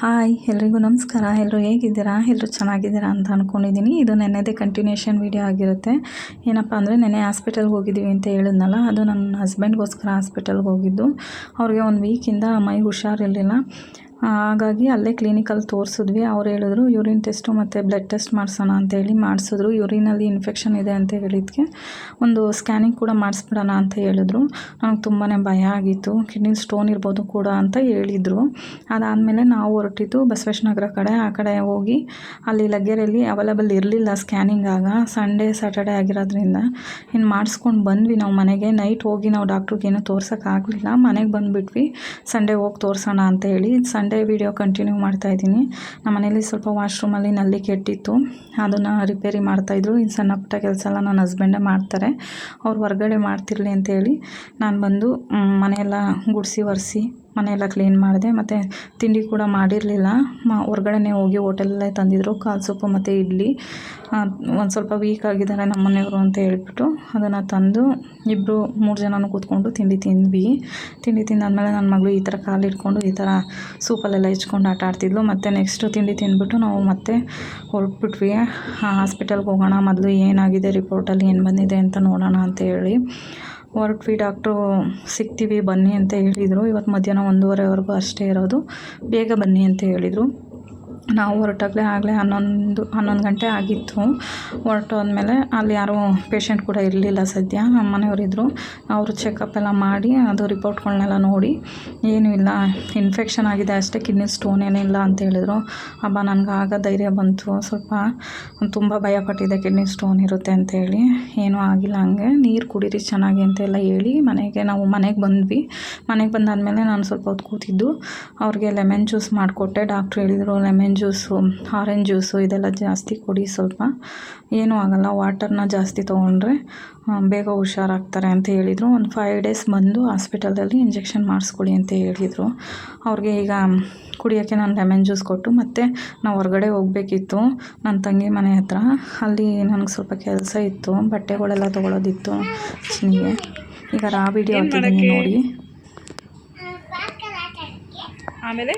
Hi ಎಲ್ರಿಗೂ ನಮಸ್ಕಾರ. ಎಲ್ಲರೂ ಹೇಗಿದ್ದೀರಾ? ಎಲ್ಲರೂ ಚೆನ್ನಾಗಿದ್ದೀರಾ ಅಂತ ಅಂದ್ಕೊಂಡಿದ್ದೀನಿ. ಇದು ನೆನ್ನೆದೇ ಕಂಟಿನ್ಯೂಷನ್ ವೀಡಿಯೋ ಆಗಿರುತ್ತೆ. ಏನಪ್ಪ ಅಂದರೆ ನೆನ್ನೆ ಹಾಸ್ಪಿಟಲ್ಗೆ ಹೋಗಿದ್ದೀವಿ ಅಂತ ಹೇಳಿದ್ನಲ್ಲ, ಅದು ನನ್ನ ಹಸ್ಬೆಂಡ್ಗೋಸ್ಕರ ಹಾಸ್ಪಿಟಲ್ಗೆ ಹೋಗಿದ್ದು. ಅವ್ರಿಗೆ 1 ವೀಕಿಂದ ಮೈ ಹುಷಾರಿರಲಿಲ್ಲ. ಹಾಗಾಗಿ ಅಲ್ಲೇ ಕ್ಲಿನಿಕಲ್ಲಿ ತೋರಿಸಿದ್ವಿ. ಅವ್ರು ಹೇಳಿದ್ರು ಯೂರಿನ್ ಟೆಸ್ಟು ಮತ್ತು ಬ್ಲಡ್ ಟೆಸ್ಟ್ ಮಾಡಿಸೋಣ ಅಂತೇಳಿ ಮಾಡಿಸಿದ್ರು. ಯೂರಿನಲ್ಲಿ ಇನ್ಫೆಕ್ಷನ್ ಇದೆ ಅಂತ ಹೇಳಿದ್ದಕ್ಕೆ ಒಂದು ಸ್ಕ್ಯಾನಿಂಗ್ ಕೂಡ ಮಾಡಿಸ್ಬಿಡೋಣ ಅಂತ ಹೇಳಿದ್ರು. ನನಗೆ ತುಂಬಾ ಭಯ ಆಗಿತ್ತು. ಕಿಡ್ನಿ ಸ್ಟೋನ್ ಇರ್ಬೋದು ಕೂಡ ಅಂತ ಹೇಳಿದರು. ಅದಾದಮೇಲೆ ನಾವು ಹೊರಟಿದ್ದು ಬಸವೇಶ್ವರ ನಗರ ಕಡೆ. ಆ ಕಡೆ ಹೋಗಿ ಅಲ್ಲಿ ಲಗ್ಗೆರೆಯಲ್ಲಿ ಅವೈಲೇಬಲ್ ಇರಲಿಲ್ಲ ಸ್ಕ್ಯಾನಿಂಗ್ ಆಗ. ಸಂಡೇ ಸ್ಯಾಟರ್ಡೆ ಆಗಿರೋದ್ರಿಂದ ಇನ್ನು ಮಾಡಿಸ್ಕೊಂಡು ಬಂದ್ವಿ ನಾವು ಮನೆಗೆ. ನೈಟ್ ಹೋಗಿ ನಾವು ಡಾಕ್ಟ್ರಿಗೇನು ತೋರ್ಸೋಕ್ಕಾಗಲಿಲ್ಲ. ಮನೆಗೆ ಬಂದುಬಿಟ್ವಿ. ಸಂಡೇ ಹೋಗಿ ತೋರಿಸೋಣ ಅಂತ ಹೇಳಿ. ಸಂಡೇ ವಿಡಿಯೋ ಕಂಟಿನ್ಯೂ ಮಾಡ್ತಾಯಿದ್ದೀನಿ. ನಮ್ಮ ಮನೇಲಿ ಸ್ವಲ್ಪ ವಾಶ್ರೂಮಲ್ಲಿ ನಲ್ಲಿ ಕೆಟ್ಟಿತ್ತು, ಅದನ್ನು ರಿಪೇರಿ ಮಾಡ್ತಾಯಿದ್ರು. ಇನ್ನು ಸಣ್ಣ ಪುಟ್ಟ ಕೆಲಸ ಎಲ್ಲ ನನ್ನ ಹಸ್ಬೆಂಡೇ ಮಾಡ್ತಾರೆ. ಅವ್ರು ಹೊರಗಡೆ ಮಾಡ್ತಿರಲಿ ಅಂತೇಳಿ ನಾನು ಬಂದು ಮನೆಯೆಲ್ಲ ಗುಡಿಸಿ ಒರೆಸಿ ಮನೆಯೆಲ್ಲ ಕ್ಲೀನ್ ಮಾಡಿದೆ. ಮತ್ತು ತಿಂಡಿ ಕೂಡ ಮಾಡಿರಲಿಲ್ಲ. ಹೊರಗಡೆನೇ ಹೋಗಿ ಹೋಟೆಲಲ್ಲೇ ತಂದಿದ್ರು ಕಾಲು ಸೊಪ್ಪು ಮತ್ತು ಇಡ್ಲಿ. ಒಂದು ಸ್ವಲ್ಪ ವೀಕ್ ಆಗಿದ್ದಾರೆ ನಮ್ಮ ಮನೆಯವರು ಅಂತ ಹೇಳ್ಬಿಟ್ಟು ಅದನ್ನು ತಂದು 3 ಜನನೂ ಕೂತ್ಕೊಂಡು ತಿಂಡಿ ತಿಂದ್ವಿ. ತಿಂಡಿ ತಿಂದಾದ್ಮೇಲೆ ನನ್ನ ಮಗಳು ಈ ಥರ ಕಾಲು ಇಟ್ಕೊಂಡು ಈ ಥರ ಸೂಪಲ್ಲೆಲ್ಲ ಇಚ್ಕೊಂಡು ಆಟ ಆಡ್ತಿದ್ಲು. ಮತ್ತು ನೆಕ್ಸ್ಟು ತಿಂಡಿ ತಿಂದ್ಬಿಟ್ಟು ನಾವು ಮತ್ತೆ ಹೊರಟ್ಬಿಟ್ವಿ. ಹಾಸ್ಪಿಟಲ್ಗೆ ಹೋಗೋಣ, ಮೊದಲು ಏನಾಗಿದೆ ರಿಪೋರ್ಟಲ್ಲಿ ಏನು ಬಂದಿದೆ ಅಂತ ನೋಡೋಣ ಅಂತ ಹೇಳಿ ಹೊರಟ್ವಿ. ಡಾಕ್ಟ್ರು ಸಿಗ್ತೀವಿ ಬನ್ನಿ ಅಂತ ಹೇಳಿದರು. ಇವತ್ತು ಮಧ್ಯಾಹ್ನ 1:30ವರೆಗೂ ಅಷ್ಟೇ ಇರೋದು, ಬೇಗ ಬನ್ನಿ ಅಂತ ಹೇಳಿದರು. ನಾವು ಹೊರಟಾಗಲೇ 11 ಗಂಟೆ ಆಗಿತ್ತು. ಹೊರಟೋದ್ಮೇಲೆ ಅಲ್ಲಿ ಯಾರೂ ಪೇಷಂಟ್ ಕೂಡ ಇರಲಿಲ್ಲ ಸದ್ಯ. ನಮ್ಮ ಮನೆಯವರಿದ್ದರು. ಅವರು ಚೆಕಪ್ ಎಲ್ಲ ಮಾಡಿ ಅದು ರಿಪೋರ್ಟ್ಗಳನ್ನೆಲ್ಲ ನೋಡಿ ಏನೂ ಇಲ್ಲ, ಇನ್ಫೆಕ್ಷನ್ ಆಗಿದೆ ಅಷ್ಟೇ, ಕಿಡ್ನಿ ಸ್ಟೋನ್ ಏನಿಲ್ಲ ಅಂತ ಹೇಳಿದರು. ನನಗೆ ಆಗ ಧೈರ್ಯ ಬಂತು. ಸ್ವಲ್ಪ ತುಂಬ ಭಯಪಟ್ಟಿದ್ದೆ ಕಿಡ್ನಿ ಸ್ಟೋನ್ ಇರುತ್ತೆ ಅಂತೇಳಿ. ಏನೂ ಆಗಿಲ್ಲ. ಹಂಗೆ ನೀರು ಕುಡೀರಿ ಚೆನ್ನಾಗಿ ಅಂತೆಲ್ಲ ಹೇಳಿ ನಾವು ಮನೆಗೆ ಬಂದ್ವಿ. ಮನೆಗೆ ಬಂದಾದಮೇಲೆ ನಾನು ಸ್ವಲ್ಪ ಹೊತ್ತು ಕೂತಿದ್ದು ಅವ್ರಿಗೆ ಲೆಮನ್ ಜ್ಯೂಸ್ ಮಾಡಿಕೊಟ್ಟೆ. ಡಾಕ್ಟ್ರು ಹೇಳಿದರು ಲೆಮನ್ ಜ್ಯೂಸು, ಆರೆಂಜ್ ಜ್ಯೂಸು ಇದೆಲ್ಲ ಜಾಸ್ತಿ ಕೊಡಿ, ಸ್ವಲ್ಪ ಏನೂ ಆಗೋಲ್ಲ, ವಾಟರ್ನ ಜಾಸ್ತಿ ತೊಗೊಂಡ್ರೆ ಬೇಗ ಹುಷಾರಾಗ್ತಾರೆ ಅಂತ ಹೇಳಿದರು. ಒಂದು 5 ಡೇಸ್ ಬಂದು ಹಾಸ್ಪಿಟಲಲ್ಲಿ ಇಂಜೆಕ್ಷನ್ ಮಾಡಿಸ್ಕೊಳ್ಳಿ ಅಂತ ಹೇಳಿದರು. ಅವ್ರಿಗೆ ಈಗ ಕುಡಿಯೋಕ್ಕೆ ನಾನು ಲೆಮನ್ ಜ್ಯೂಸ್ ಕೊಟ್ಟು ಮತ್ತು ನಾವು ಹೊರಗಡೆ ಹೋಗಬೇಕಿತ್ತು ನನ್ನ ತಂಗಿ ಮನೆ ಹತ್ರ. ಅಲ್ಲಿ ನನಗೆ ಸ್ವಲ್ಪ ಕೆಲಸ ಇತ್ತು, ಬಟ್ಟೆಗಳೆಲ್ಲ ತೊಗೊಳೋದಿತ್ತು ಚಿನಿಗೆ. ಈಗ ವಿಡಿಯೋ ಹಾಕಿದ್ದೀನಿ ನೋಡಿ. ಆಮೇಲೆ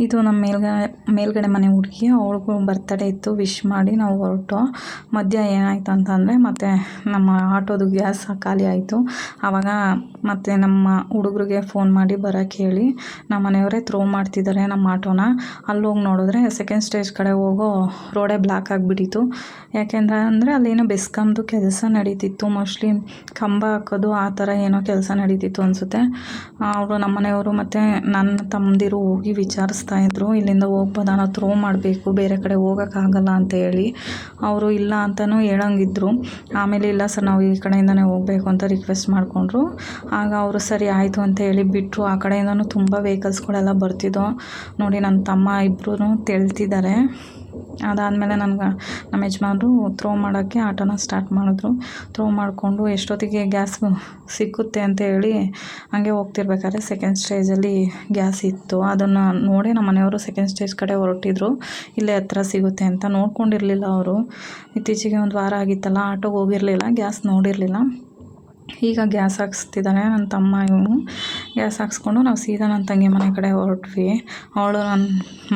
ಇದು ನಮ್ಮ ಮೇಲ್ಗಡೆ ಮನೆ ಹುಡುಗಿ, ಅವಳಿಗೂ ಬರ್ತಡೇ ಇತ್ತು. ವಿಶ್ ಮಾಡಿ ನಾವು ಹೊರಟು. ಮಧ್ಯ ಏನಾಯ್ತು ಅಂತಂದರೆ ಮತ್ತೆ ನಮ್ಮ ಆಟೋದು ಗ್ಯಾಸ್ ಖಾಲಿ ಆಯಿತು. ಆವಾಗ ಮತ್ತು ನಮ್ಮ ಹುಡುಗರಿಗೆ ಫೋನ್ ಮಾಡಿ ಬರೋಕ್ಕೆ ಹೇಳಿ ನಮ್ಮ ಮನೆಯವರೇ ಥ್ರೋ ಮಾಡ್ತಿದ್ದಾರೆ ನಮ್ಮ ಆಟೋನ. ಅಲ್ಲೋಗಿ ನೋಡಿದ್ರೆ ಸೆಕೆಂಡ್ ಸ್ಟೇಜ್ ಕಡೆ ಹೋಗೋ ರೋಡೇ ಬ್ಲಾಕ್ ಆಗಿಬಿಟ್ಟಿತ್ತು. ಯಾಕೆಂದರೆ ಅಲ್ಲೇನೋ ಬೆಸ್ಕಾಮ್ದು ಕೆಲಸ ನಡೀತಿತ್ತು, ಮೋಸ್ಟ್ಲಿ ಕಂಬ ಹಾಕೋದು ಆ ಥರ ಏನೋ ಕೆಲಸ ನಡೀತಿತ್ತು ಅನಿಸುತ್ತೆ. ಅವರು ನಮ್ಮ ಮನೆಯವರು ಮತ್ತು ನನ್ನ ತಮ್ಮದಿರು ಹೋಗಿ ವಿಚಾರಿಸ್ತಾಯಿದ್ರು, ಇಲ್ಲಿಂದ ಹೋಗ್ಬೋದಾ, ನಾವು ಥ್ರೋ ಮಾಡಬೇಕು, ಬೇರೆ ಕಡೆ ಹೋಗೋಕ್ಕಾಗಲ್ಲ ಅಂತ ಹೇಳಿ. ಅವರು ಇಲ್ಲ ಅಂತಲೂ ಹೇಳಂಗಿದ್ರು. ಆಮೇಲೆ ಇಲ್ಲ ಸರ್ ನಾವು ಈ ಕಡೆಯಿಂದನೇ ಹೋಗಬೇಕು ಅಂತ ರಿಕ್ವೆಸ್ಟ್ ಮಾಡಿಕೊಂಡ್ರು. ಆಗ ಅವರು ಸರಿ ಆಯಿತು ಅಂತ ಹೇಳಿ ಬಿಟ್ಟರು. ಆ ಕಡೆಯಿಂದನೂ ತುಂಬ ವೆಹಿಕಲ್ಸ್ಗಳೆಲ್ಲ ಬರ್ತಿದ್ದೋ ನೋಡಿ. ನನ್ನ ತಮ್ಮ ಇಬ್ಬರೂ ತೆಳ್ತಿದ್ದಾರೆ. ಅದಾದಮೇಲೆ ನಮ್ಮ ಯಜಮಾನರು ಥ್ರೋ ಮಾಡೋಕ್ಕೆ ಆಟೋನ ಸ್ಟಾರ್ಟ್ ಮಾಡಿದ್ರು. ಥ್ರೋ ಮಾಡಿಕೊಂಡು ಎಷ್ಟೊತ್ತಿಗೆ ಗ್ಯಾಸ್ ಸಿಕ್ಕುತ್ತೆ ಅಂತ ಹೇಳಿ ಹಂಗೆ ಹೋಗ್ತಿರ್ಬೇಕಾದ್ರೆ ಸೆಕೆಂಡ್ ಸ್ಟೇಜಲ್ಲಿ ಗ್ಯಾಸ್ ಇತ್ತು. ಅದನ್ನು ನೋಡಿ ನಮ್ಮ ಮನೆಯವರು ಸೆಕೆಂಡ್ ಸ್ಟೇಜ್ ಕಡೆ ಹೊರಟಿದ್ರು, ಇಲ್ಲೇ ಹತ್ರ ಸಿಗುತ್ತೆ ಅಂತ. ನೋಡ್ಕೊಂಡಿರಲಿಲ್ಲ ಅವರು. ಇತ್ತೀಚೆಗೆ 1 ವಾರ ಆಗಿತ್ತಲ್ಲ, ಆಟೋಗೆ ಹೋಗಿರಲಿಲ್ಲ, ಗ್ಯಾಸ್ ನೋಡಿರಲಿಲ್ಲ. ಈಗ ಗ್ಯಾಸ್ ಹಾಕ್ಸ್ತಿದ್ದಾನೆ ನನ್ನ ತಮ್ಮ. ಇವನು ಗ್ಯಾಸ್ ಹಾಕ್ಸ್ಕೊಂಡು ನಾವು ಸೀದಾ ನನ್ನ ತಂಗಿ ಮನೆ ಕಡೆ ಹೊರಟ್ವಿ. ಅವಳು ನನ್ನ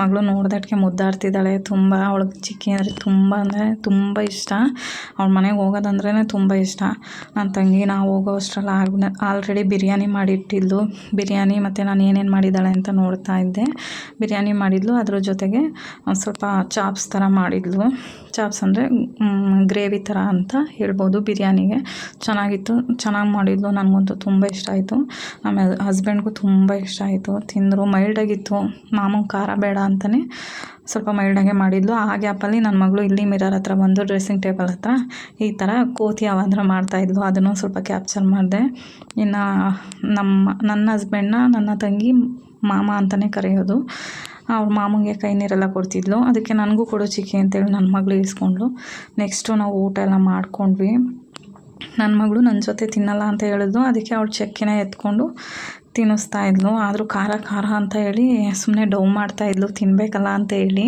ಮಗಳು ನೋಡ್ದಟ್ಟಿಗೆ ಮುದ್ದಾಡ್ತಿದ್ದಾಳೆ ತುಂಬ. ಅವಳಿಗೆ ಚಿಕ್ಕಿ ಅಂದರೆ ತುಂಬ ಇಷ್ಟ. ಅವಳ ಮನೆಗೆ ಹೋಗೋದಂದ್ರೇ ತುಂಬ ಇಷ್ಟ. ನನ್ನ ತಂಗಿ ನಾವು ಹೋಗೋ ಅಷ್ಟರಲ್ಲಿ ಆಲ್ರೆಡಿ ಬಿರಿಯಾನಿ ಮಾಡಿಟ್ಟಿದ್ಲು. ಬಿರಿಯಾನಿ ಮತ್ತು ನಾನು ಏನೇನು ಮಾಡಿದ್ದಾಳೆ ಅಂತ ನೋಡ್ತಾ ಇದ್ದೆ. ಬಿರಿಯಾನಿ ಮಾಡಿದ್ಲು, ಅದ್ರ ಜೊತೆಗೆ ಒಂದು ಸ್ವಲ್ಪ ಚಾಪ್ಸ್ ಥರ ಮಾಡಿದ್ಲು. ಚಾಪ್ಸ್ ಅಂದರೆ ಗ್ರೇವಿ ಥರ ಅಂತ ಹೇಳ್ಬೋದು ಬಿರಿಯಾನಿಗೆ. ಚೆನ್ನಾಗಿ ಮಾಡಿದ್ಲು. ನನಗಂತೂ ತುಂಬ ಇಷ್ಟ ಆಯಿತು. ನಮ್ಮ ಹಸ್ಬೆಂಡ್ಗೂ ತುಂಬ ಇಷ್ಟ ಆಯಿತು. ತಿಂದರು. ಮೈಲ್ಡಾಗಿತ್ತು. ಮಾಮೂಲಿ ಖಾರ ಬೇಡ ಅಂತಲೇ ಸ್ವಲ್ಪ ಮೈಲ್ಡಾಗೆ ಮಾಡಿದ್ಲು. ಆ ಗ್ಯಾಪಲ್ಲಿ ನನ್ನ ಮಗಳು ಇಲ್ಲಿ ಮಿರರ್ ಹತ್ರ ಬಂದು ಡ್ರೆಸ್ಸಿಂಗ್ ಟೇಬಲ್ ಹತ್ರ ಈ ಥರ ಕೋತಿ ಯಾವಾದ್ರೆ ಮಾಡ್ತಾಯಿದ್ಲು, ಅದನ್ನು ಸ್ವಲ್ಪ ಕ್ಯಾಪ್ಚರ್ ಮಾಡಿದೆ. ಇನ್ನು ನನ್ನ ಹಸ್ಬೆಂಡ್ನ ನನ್ನ ತಂಗಿ ಮಾಮ ಅಂತಲೇ ಕರೆಯೋದು. ಅವ್ರ ಮಾಮಂಗೆ ಕೈ ನೀರೆಲ್ಲ ಕೊಡ್ತಿದ್ಲು. ಅದಕ್ಕೆ ನನಗೂ ಕೊಡು ಚಿಕ್ಕಿ ಅಂತೇಳಿ ನನ್ನ ಮಗಳು ಇಸ್ಕೊಂಡ್ಲು. ನೆಕ್ಸ್ಟು ನಾವು ಊಟ ಎಲ್ಲ ಮಾಡ್ಕೊಂಡ್ವಿ. ನನ್ನ ಮಗಳು ನನ್ನ ಜೊತೆ ತಿನ್ನಲ್ಲ ಅಂತ ಹೇಳಿದ್ಲು. ಅದಕ್ಕೆ ಅವಳು ಚಕ್ಕಿನ ಎತ್ಕೊಂಡು ತಿನ್ನಿಸ್ತಾ ಇದ್ಲು. ಆದರೂ ಖಾರ ಖಾರ ಅಂತ ಹೇಳಿ ಸುಮ್ಮನೆ ಡೌ ಮಾಡ್ತಾಯಿದ್ಲು, ತಿನ್ನಬೇಕಲ್ಲ ಅಂತ ಹೇಳಿ.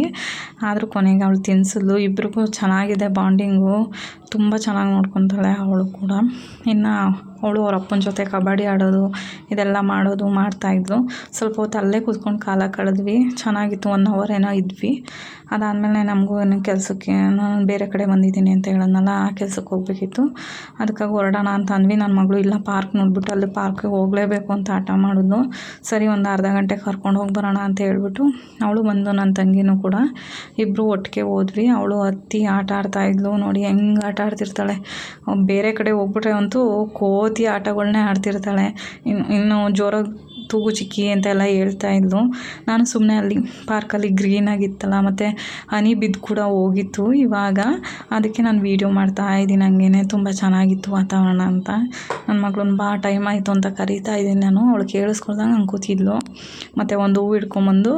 ಆದರೂ ಕೊನೆಗೆ ಅವಳು ತಿನ್ನಿಸಿದ್ಲು. ಇಬ್ರಿಗೂ ಚೆನ್ನಾಗಿದೆ ಬಾಂಡಿಂಗು, ತುಂಬ ಚೆನ್ನಾಗಿ ನೋಡ್ಕೊತಾಳೆ ಅವಳು ಕೂಡ. ಇನ್ನು ಅವಳು ಅವ್ರ ಅಪ್ಪನ ಜೊತೆ ಕಬಡ್ಡಿ ಆಡೋದು ಇದೆಲ್ಲ ಮಾಡೋದು ಮಾಡ್ತಾಯಿದ್ಲು. ಸ್ವಲ್ಪ ಹೊತ್ತು ಅಲ್ಲೇ ಕೂತ್ಕೊಂಡು ಕಾಲ ಕಳೆದ್ವಿ, ಚೆನ್ನಾಗಿತ್ತು. 1 hour ಏನೋ ಇದ್ವಿ. ಅದಾದಮೇಲೆ ನಮಗೂ ಏನೋ ಕೆಲಸಕ್ಕೆ ನಾನು ಬೇರೆ ಕಡೆ ಬಂದಿದ್ದೀನಿ ಅಂತ ಹೇಳೋದ್ನಲ್ಲ, ಆ ಕೆಲಸಕ್ಕೆ ಹೋಗಬೇಕಿತ್ತು. ಅದಕ್ಕಾಗಿ ಹೊರಡೋಣ ಅಂತ ಅಂದ್ವಿ. ನನ್ನ ಮಗಳು ಇಲ್ಲ ಪಾರ್ಕ್ ನೋಡ್ಬಿಟ್ಟು ಅಲ್ಲಿ ಪಾರ್ಕಿಗೆ ಹೋಗಲೇಬೇಕು ಅಂತ ಹಠ ಮಾಡಿದ್ಲು. ಸರಿ ಒಂದು ಅರ್ಧ ಗಂಟೆ ಕರ್ಕೊಂಡು ಹೋಗಿ ಬರೋಣ ಅಂತ ಹೇಳ್ಬಿಟ್ಟು ಅವಳು ಬಂದು, ನನ್ನ ತಂಗಿನೂ ಕೂಡ ಇಬ್ಬರು ಒಟ್ಟಿಗೆ ಹೋದ್ವಿ. ಅವಳು ಹತ್ತಿ ಆಟ ಆಡ್ತಾಯಿದ್ಲು. ನೋಡಿ ಹೆಂಗೆ ಆಟ ಆಡ್ತಿರ್ತಾಳೆ. ಬೇರೆ ಕಡೆ ಹೋಗ್ಬಿಟ್ರೆ ಅಂತೂ ಕೋತಿ ಆಟಗಳನ್ನೇ ಆಡ್ತಿರ್ತಾಳೆ. ಇನ್ನು ಜೋರಾಗಿ ತೂಗು ಚಿಕ್ಕಿ ಅಂತೆಲ್ಲ ಹೇಳ್ತಾಯಿದ್ಲು. ನಾನು ಸುಮ್ಮನೆ ಅಲ್ಲಿ ಪಾರ್ಕಲ್ಲಿ ಗ್ರೀನಾಗಿತ್ತಲ್ಲ, ಮತ್ತು ಹನಿ ಬಿದ್ದು ಕೂಡ ಹೋಗಿತ್ತು ಇವಾಗ. ಅದಕ್ಕೆ ನಾನು ವೀಡಿಯೋ ಮಾಡ್ತಾಯಿದ್ದೀನಿ ಹಂಗೇ. ತುಂಬ ಚೆನ್ನಾಗಿತ್ತು ವಾತಾವರಣ ಅಂತ. ನನ್ನ ಮಗಳನ್ನ ಬಾ ಟೈಮ್ ಆಯಿತು ಅಂತ ಕರೀತಾ ಇದ್ದೀನಿ ನಾನು. ಅವಳು ಕೇಳಿಸ್ಕೊಳ್ದಂಗೆ ಹಂಗೆ ಕೂತಿದ್ಲು. ಮತ್ತು ಒಂದು ಹೂವು ಹಿಡ್ಕೊಂಬಂದು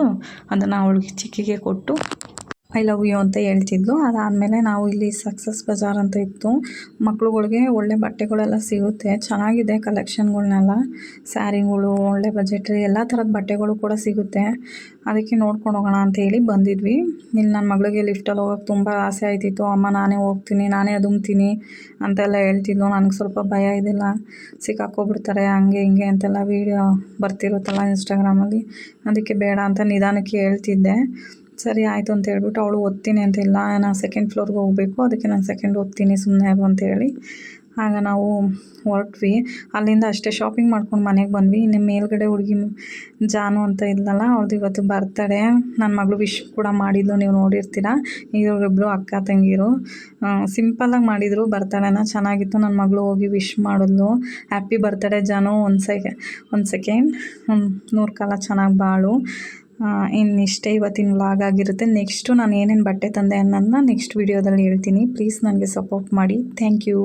ಅದನ್ನು ಅವಳಿಗೆ ಚಿಕ್ಕಿಗೆ ಕೊಟ್ಟು ಐ ಲವ್ ಯು ಅಂತ ಹೇಳ್ತಿದ್ಲು. ಅದಾದಮೇಲೆ ನಾವು ಇಲ್ಲಿ ಸಕ್ಸಸ್ ಬಜಾರ್ ಅಂತ ಇತ್ತು. ಮಕ್ಳುಗಳಿಗೆ ಒಳ್ಳೆ ಬಟ್ಟೆಗಳೆಲ್ಲ ಸಿಗುತ್ತೆ, ಚೆನ್ನಾಗಿದೆ ಕಲೆಕ್ಷನ್ಗಳ್ನೆಲ್ಲ. ಸ್ಯಾರಿಗಳು ಒಳ್ಳೆ ಬಜೆಟ್ರಿ ಎಲ್ಲ ಥರದ ಬಟ್ಟೆಗಳು ಕೂಡ ಸಿಗುತ್ತೆ. ಅದಕ್ಕೆ ನೋಡ್ಕೊಂಡು ಹೋಗೋಣ ಅಂತ ಹೇಳಿ ಬಂದಿದ್ವಿ. ಇಲ್ಲಿ ನನ್ನ ಮಗಳಿಗೆ ಲಿಫ್ಟಲ್ಲಿ ಹೋಗೋಕ್ಕೆ ತುಂಬ ಆಸೆ ಆಯ್ತಿತ್ತು. ಅಮ್ಮ ನಾನೇ ಹೋಗ್ತೀನಿ, ನಾನೇ ಅದುಮ್ತೀನಿ ಅಂತೆಲ್ಲ ಹೇಳ್ತಿದ್ಲು. ನನಗೆ ಸ್ವಲ್ಪ ಭಯ ಇದೆಲ್ಲ, ಸಿಕ್ಕಾಕ್ಕೊಬಿಡ್ತಾರೆ ಹಂಗೆ ಹಿಂಗೆ ಅಂತೆಲ್ಲ ವೀಡಿಯೋ ಬರ್ತಿರುತ್ತಲ್ಲ ಇನ್ಸ್ಟಾಗ್ರಾಮಲ್ಲಿ. ಅದಕ್ಕೆ ಬೇಡ ಅಂತ ನಿಧಾನಕ್ಕೆ ಹೇಳ್ತಿದ್ದೆ. ಸರಿ ಆಯಿತು ಅಂತ ಹೇಳ್ಬಿಟ್ಟು ಅವಳು ಓದ್ತೀನಿ ಅಂತಿಲ್ಲ, ನಾನು 2nd ಫ್ಲೋರ್ಗೆ ಹೋಗಬೇಕು, ಅದಕ್ಕೆ ನಾನು 2nd ಓದ್ತೀನಿ ಸುಮ್ಮನೆ ಅದು ಅಂತೇಳಿ ಆಗ ನಾವು ಹೊರಟ್ವಿ. ಅಲ್ಲಿಂದ ಅಷ್ಟೇ ಶಾಪಿಂಗ್ ಮಾಡ್ಕೊಂಡು ಮನೆಗೆ ಬಂದ್ವಿ. ಇನ್ನು ಮೇಲ್ಗಡೆ ಹುಡುಗಿ ಜಾನು ಅಂತ ಇದ್ಲಲ್ಲ, ಅವ್ರದ್ದು ಇವತ್ತು ಬರ್ತಡೇ. ನನ್ನ ಮಗಳು ವಿಶ್ ಕೂಡ ಮಾಡಿದ್ಲು, ನೀವು ನೋಡಿರ್ತೀರ. ಇವರಿಬ್ಬರು ಅಕ್ಕ ತಂಗಿರು ಸಿಂಪಲ್ಲಾಗಿ ಮಾಡಿದರು ಬರ್ತಡೇನ, ಚೆನ್ನಾಗಿತ್ತು. ನನ್ನ ಮಗಳು ಹೋಗಿ ವಿಶ್ ಮಾಡಿದ್ಲು, ಹ್ಯಾಪಿ ಬರ್ತಡೇ ಜಾನು, ಒಂದು ಸೆಕೆಂಡ್ 100 ಕಾಲ ಚೆನ್ನಾಗಿ ಬಾಳು. ಇನ್ನಿಷ್ಟೇ ಇವತ್ತಿನ ವ್ಲಾಗ್ ಆಗಿರುತ್ತೆ. ನೆಕ್ಸ್ಟು ನಾನು ಏನೇನು ಬಟ್ಟೆ ತಂದೆ ಅನ್ನೋದನ್ನ ನೆಕ್ಸ್ಟ್ ವೀಡಿಯೋದಲ್ಲಿ ಹೇಳ್ತೀನಿ. ಪ್ಲೀಸ್ ನನಗೆ ಸಪೋರ್ಟ್ ಮಾಡಿ. Thank you.